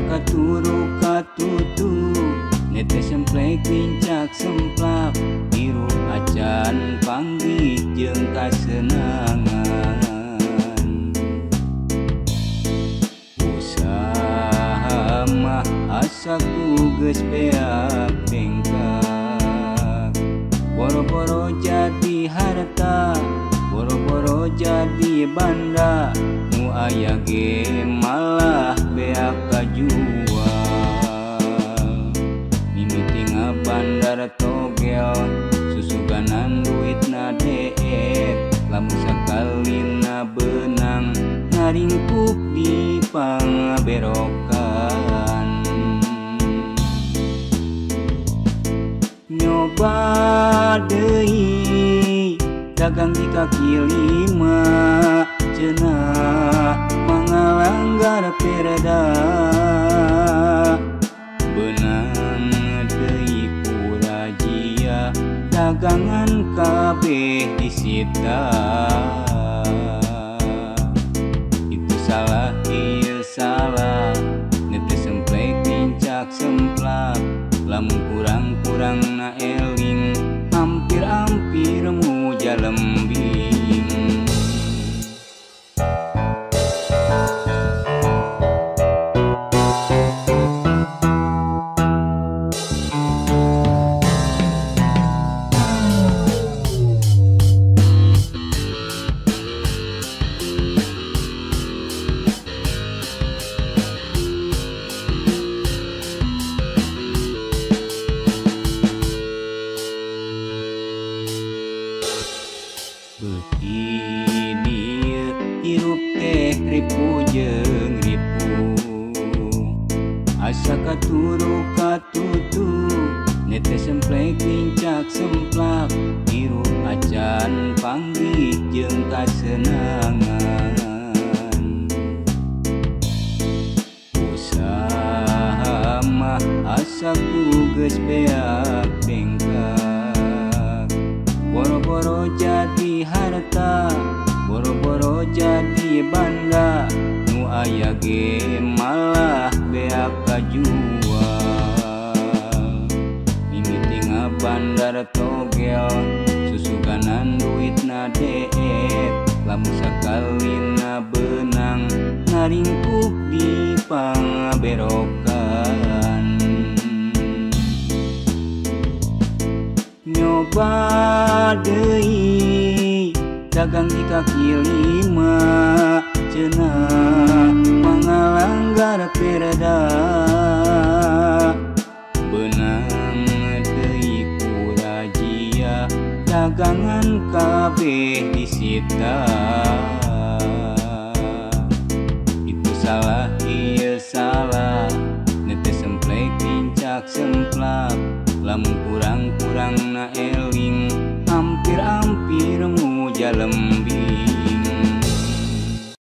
katuru katutu netes semplek pincak semplak biru acan panggih jeung kasenangan. Usaha mah asa ku geus beak bengkak, boro-boro jadi harta, boro-boro jadi banda, nu aya ge malah beak kajual. Mimiti ngabandar togel, susuganan duitna deet, lamun sakalina beunang ngaringkuk di pangaberokan. Nyoba deui dagang di kaki lima, cenah mangalanggar perda. Benang deui purajia, dagangan kabeh disita. Itu salah ieu salah, netes semplek pincak semplak, lamun kurang-kurang na eling, hampir-hampir muja lembing. Beuki dieu hirup teh ripu jeung ripu, asa katuru katutu netes semplek pincak semplak biru acan panggih jeung kasenangan. Usaha mah asa ku geus beak bengkak, boro-boro jadi harta, boro-boro jadi banda, nu aya ge malah beak kajual. Mimiti ngabandar togel, susuganan duitna deet, lamun sakalina beunang ngaringkuk di pangaberokan. Nyoba deui dagang di kaki lima, cenah mangalanggar perda. Benang deui purajia, dagangan kabeh disita. Itu salah ieu salah, netes semplek pincak semplak, lamun kurang-kurang na eling, hampir-hampir muja lembing.